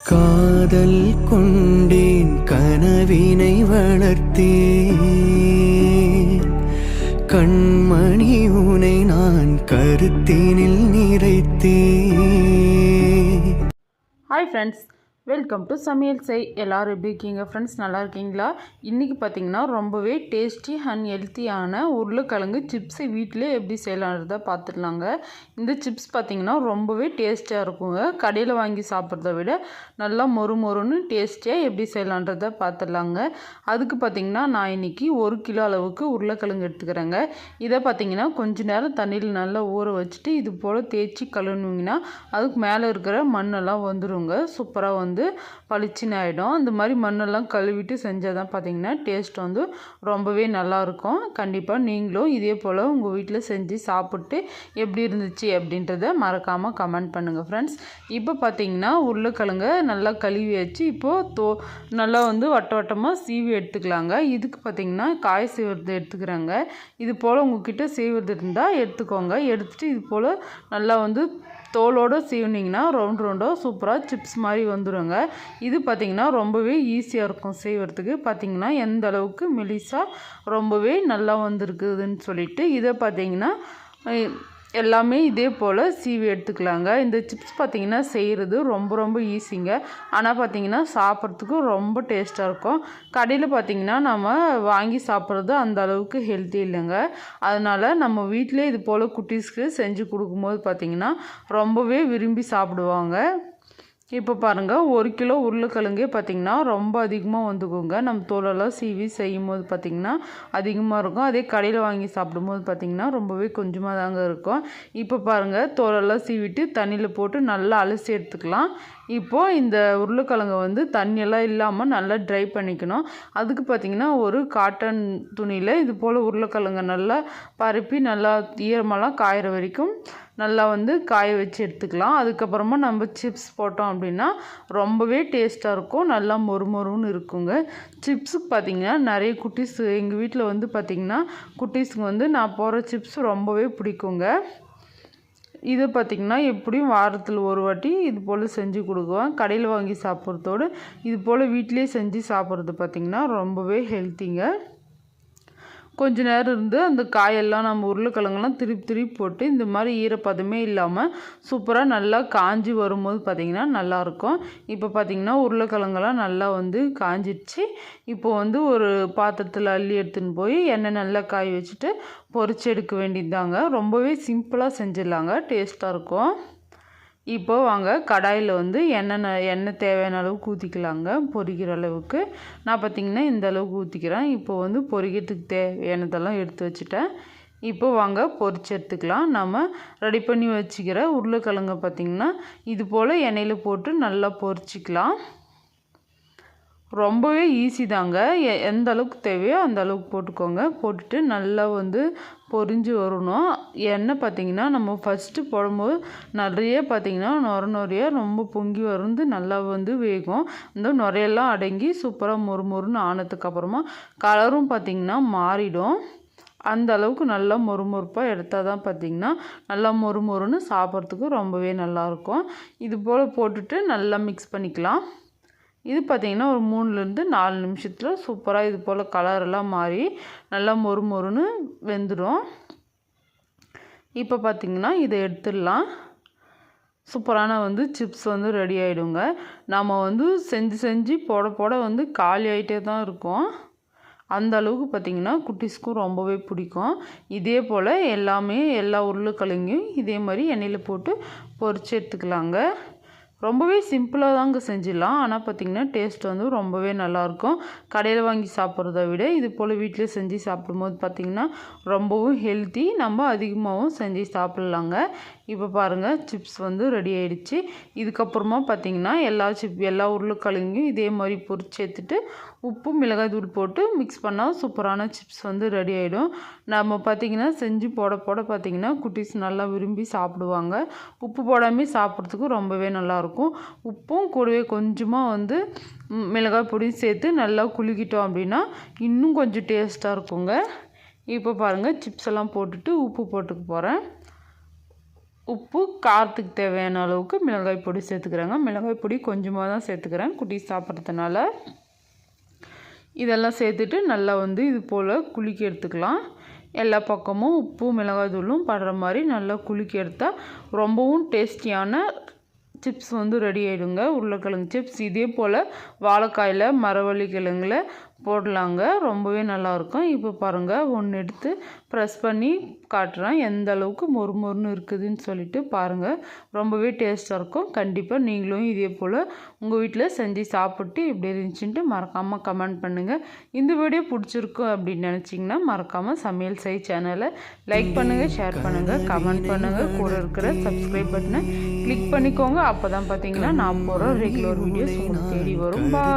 காதல் கொண்டேன் கனவினை வளர்த்தேன் கண்மணி உனை நான் கருத்தினில் நிறைத்தேன். ஹாய் ஃப்ரெண்ட்ஸ், வெல்கம் டு சமையல் செய். எல்லோரும் எப்படி இருக்கீங்க ஃப்ரெண்ட்ஸ்? நல்லா இருக்கீங்களா? இன்றைக்கி பார்த்திங்கன்னா ரொம்பவே டேஸ்டி அண்ட் ஹெல்த்தியான உருளைக்கிழங்கு சிப்ஸை வீட்டிலே எப்படி செய்யலான்றதை பார்த்துடலாங்க. இந்த சிப்ஸ் பார்த்திங்கன்னா ரொம்பவே டேஸ்டியாக இருக்குங்க. கடையில் வாங்கி சாப்பிட்றத விட நல்லா மொறு மொறுன்னு டேஸ்டியாக எப்படி செய்யலான்றதை பார்த்துடலாங்க. அதுக்கு பார்த்திங்கன்னா நான் இன்றைக்கி 1 கிலோ அளவுக்கு உருளைக்கிழங்கு எடுத்துக்கிறேங்க. இதை பார்த்திங்கன்னா கொஞ்ச நேரம் தண்ணியில் நல்லா ஊற வச்சுட்டு இது போல் தேய்ச்சி கழுவுனீங்கன்னா அதுக்கு மேலே இருக்கிற மண்ணெல்லாம் வந்துடுங்க. சூப்பராக பளிச்சுன்னு ஆகிடும். இந்த மாதிரி மண்ணெல்லாம் கழுவிட்டு செஞ்சால் தான் பார்த்திங்கன்னா டேஸ்ட் ரொம்பவே நல்லாயிருக்கும். கண்டிப்பாக நீங்களும் இதே போல் உங்கள் வீட்டில் செஞ்சு சாப்பிட்டு எப்படி இருந்துச்சு அப்படின்றத மறக்காமல் கமெண்ட் பண்ணுங்கள் ஃப்ரெண்ட்ஸ். இப்போ பார்த்திங்கன்னா உருளைக்கிழங்க நல்லா கழுவி வச்சு இப்போது நல்லா வட்ட வட்டமாக சீவி எடுத்துக்கலாங்க. இதுக்கு பார்த்திங்கன்னா காய் சீவுறது எடுத்துக்கிறாங்க. இது போல் உங்கள்கிட்ட சீவுறது இருந்தால் எடுத்துக்கோங்க. எடுத்துகிட்டு இது போல் நல்லா தோலோடு சீவினிங்கன்னா ரவுண்டாக சூப்பராக சிப்ஸ் மாதிரி வந்துடுங்க. இது பார்த்திங்கன்னா ரொம்பவே ஈஸியாக இருக்கும் செய்வதுக்கு. பார்த்திங்கன்னா எந்த அளவுக்கு மெலிசாக ரொம்பவே நல்லா வந்திருக்குதுன்னு சொல்லிட்டு இதை பார்த்திங்கன்னா எல்லாமே இதே போல் சீவி எடுத்துக்கலாங்க. இந்த சிப்ஸ் பார்த்திங்கன்னா செய்கிறது ரொம்ப ஈஸிங்க. ஆனால் பார்த்திங்கன்னா சாப்பிட்றதுக்கு ரொம்ப டேஸ்ட்டாக இருக்கும். கடையில் பார்த்திங்கன்னா நம்ம வாங்கி சாப்பிட்றது அந்த அளவுக்கு ஹெல்த்தி இல்லைங்க. அதனால் நம்ம வீட்டிலே இது போல் குட்டீஸ்க்கு செஞ்சு கொடுக்கும்போது பார்த்திங்கன்னா ரொம்பவே விரும்பி சாப்பிடுவாங்க. இப்போ பாருங்கள், 1 கிலோ உருளைக்கிழங்கே பார்த்திங்கன்னா ரொம்ப அதிகமாக வந்துக்குங்க. நம்ம தோலெல்லாம் சீவி செய்யும் போது பார்த்திங்கன்னா அதிகமாக இருக்கும். அதே கடையில் வாங்கி சாப்பிடும்போது பார்த்திங்கன்னா ரொம்பவே கொஞ்சமாக தாங்க இருக்கும். இப்போ பாருங்கள், தோலெல்லாம் சீவிட்டு தண்ணியில் போட்டு நல்லா அலசி எடுத்துக்கலாம். இப்போது இந்த உருளைக்கிழங்கை தண்ணியெல்லாம் இல்லாமல் நல்லா ட்ரை பண்ணிக்கணும். அதுக்கு பார்த்திங்கன்னா ஒரு காட்டன் துணியில் இது போல் உருளைக்கிழங்கை நல்லா பரப்பி நல்லா ஈரமெல்லாம் காயிற வரைக்கும் நல்லா காய வச்சு எடுத்துக்கலாம். அதுக்கப்புறமா நம்ம சிப்ஸ் போட்டோம் அப்படின்னா ரொம்பவே டேஸ்ட்டாக இருக்கும். நல்லா மொறுன்னு இருக்குங்க. சிப்ஸுக்கு பார்த்திங்கன்னா நிறைய குட்டீஸ் எங்கள் வீட்டில் பார்த்திங்கன்னா குட்டீஸுக்கு நான் போடுற சிப்ஸ் ரொம்பவே பிடிக்குங்க. இது பார்த்திங்கன்னா எப்படியும் வாரத்தில் ஒரு வாட்டி இது போல் செஞ்சு கொடுக்குவேன். கடையில் வாங்கி சாப்பிட்றதோடு இது போல் வீட்டிலே செஞ்சு சாப்பிட்றது பார்த்திங்கன்னா ரொம்பவே ஹெல்த்திங்க. கொஞ்ச நேரம் இருந்து அந்த காயெல்லாம் நம்ம உருளைக்கிழங்கெல்லாம் திருப்பி போட்டு இந்த மாதிரி ஈரப்பதமே இல்லாமல் சூப்பராக நல்லா காஞ்சி வரும்போது பார்த்திங்கன்னா நல்லாயிருக்கும். இப்போ பார்த்திங்கன்னா உருளைக்கிழங்கெல்லாம் நல்லா காஞ்சிடுச்சு. இப்போது ஒரு பாத்திரத்தில் அள்ளி எடுத்துன்னு போய் எண்ணெய் நல்லா காய வச்சுட்டு பொரிச்சு எடுக்க வேண்டியதுதாங்க. ரொம்பவே சிம்பிளாக செஞ்சிடலாங்க, டேஸ்ட்டாக இருக்கும். இப்போ வாங்க கடாயில் எண்ணெய் தேவையான அளவுக்கு ஊற்றிக்கலாங்க. பொரிக்கிற அளவுக்கு நான் பார்த்திங்கன்னா இந்த அளவுக்கு ஊற்றிக்கிறேன். இப்போ பொரிக்கிறதுக்கு தேவையானதெல்லாம் எடுத்து வச்சுட்டேன். இப்போ வாங்க பொரிச்சு எடுத்துக்கலாம். நம்ம ரெடி பண்ணி வச்சுக்கிற உருளைக்கிழங்கை பார்த்திங்கன்னா இது போல் எண்ணெயில் போட்டு நல்லா பொரிச்சிக்கலாம். ரொம்பவே ஈஸி தாங்க. எந்த அளவுக்கு தேவையோ அந்த அளவுக்கு போட்டுக்கோங்க. போட்டுட்டு நல்லா பொரிஞ்சு வரணும். எண்ணெய் பார்த்திங்கன்னா நம்ம ஃபஸ்ட்டு போடும்போது நிறைய பார்த்திங்கன்னா நுரையாக ரொம்ப பொங்கி நல்லா வேகும். இந்த நுரையெல்லாம் அடங்கி சூப்பராக மொறுன்னு ஆனதுக்கப்புறமா கலரும் பார்த்திங்கன்னா மாறிடும். அந்த அளவுக்கு நல்லா மொறுப்பாக எடுத்தால் தான் பார்த்திங்கன்னா நல்லா மொறுன்னு சாப்பிட்றதுக்கு ரொம்பவே நல்லாயிருக்கும். இது போல் போட்டுட்டு நல்லா மிக்ஸ் பண்ணிக்கலாம். இது பார்த்திங்கன்னா ஒரு 3-4 நிமிஷத்தில் சூப்பராக இது போல் கலரெல்லாம் மாறி நல்லா மொறுன்னு வெந்துடும். இப்போ பார்த்திங்கன்னா இதை எடுத்துடலாம். சூப்பரான சிப்ஸ் ரெடி ஆகிடுங்க. நம்ம செஞ்சு போட காலி ஆகிட்டே தான் இருக்கும். அந்த அளவுக்கு பார்த்திங்கன்னா குட்டீஸ்க்கும் ரொம்பவே பிடிக்கும். இதே போல் எல்லா உருளைக்கிழங்கையும் இதே மாதிரி எண்ணெயில் போட்டு பொரிச்சு எடுத்துக்கலாங்க. ரொம்பவே சிம்பிளாக தாங்க செஞ்சிடலாம். ஆனால் பார்த்திங்கன்னா டேஸ்ட் ரொம்பவே நல்லாயிருக்கும். கடையில் வாங்கி சாப்பிட்றத விட இது போல் வீட்டிலே செஞ்சு சாப்பிடும்போது பார்த்திங்கன்னா ரொம்பவும் ஹெல்த்தி. நம்ம அதிகமாகவும் செஞ்சு சாப்பிட்லாங்க. இப்போ பாருங்கள், சிப்ஸ் ரெடி ஆகிடுச்சு. இதுக்கப்புறமா பார்த்திங்கன்னா எல்லா உருளைக்கிழங்கையும் இதே மாதிரி பொரிச்சு எடுத்துட்டு உப்பு மிளகாய் தூள் போட்டு மிக்ஸ் பண்ணால் சூப்பரான சிப்ஸ் ரெடி ஆகிடும். நம்ம பார்த்திங்கன்னா செஞ்சு போட பார்த்திங்கன்னா குட்டீஸ் நல்லா விரும்பி சாப்பிடுவாங்க. உப்பு போடாமல் சாப்பிட்றதுக்கு ரொம்பவே நல்லாயிருக்கும். உப்பும் கூடவே கொஞ்சமாக மிளகாய் பொடியும் சேர்த்து நல்லா குலுக்கிட்டோம் அப்படின்னா இன்னும் கொஞ்சம் டேஸ்ட்டாக இருக்குங்க. இப்போ பாருங்கள், சிப்ஸ் எல்லாம் போட்டுட்டு உப்பு போட்டுக்க போகிறேன். உப்பு, காரத்துக்கு தேவையான அளவுக்கு மிளகாய் பொடி சேர்த்துக்கிறேங்க. மிளகாய் பொடி கொஞ்சமாக தான் சேர்த்துக்கிறேன் குட்டி சாப்பிட்றதுனால. இதெல்லாம் சேர்த்துட்டு நல்லா இது போல் குலுக்கி எடுத்துக்கலாம். எல்லா பக்கமும் உப்பு மிளகாய் தூளும் படுற மாதிரி நல்லா குலுக்கி எடுத்தால் ரொம்பவும் டேஸ்டியான சிப்ஸ் ரெடி ஆகிடுங்க. உருளைக்கிழங்கு சிப்ஸ் இதே போல் வாழைக்காயில் மரவள்ளி கிழங்குல போடலாங்க. ரொம்பவே நல்லாயிருக்கும். இப்போ பாருங்கள், ஒன்று எடுத்து ப்ரெஸ் பண்ணி காட்டுறேன் எந்த அளவுக்கு மொறுமொறுன்னு இருக்குதுன்னு சொல்லிட்டு பாருங்கள். ரொம்பவே டேஸ்ட்டாக இருக்கும். கண்டிப்பாக நீங்களும் இதே போல் உங்கள் வீட்டில் செஞ்சு சாப்பிட்டு இப்படி இருந்துச்சுன்ட்டு மறக்காமல் கமெண்ட் பண்ணுங்கள். இந்த வீடியோ பிடிச்சிருக்கும் அப்படின்னு நினச்சிங்கன்னா மறக்காமல் சமையல் செய் சேனலை லைக் பண்ணுங்கள், ஷேர் பண்ணுங்கள், கமெண்ட் பண்ணுங்கள். கூட இருக்கிற சப்ஸ்கிரைப் பட்டனை கிளிக் பண்ணிக்கோங்க. அப்போ தான் பார்த்தீங்கன்னா நான் போகிற ரெகுலர் வீடியோஸ் உங்களுக்கு தேடி வரும். பாய்.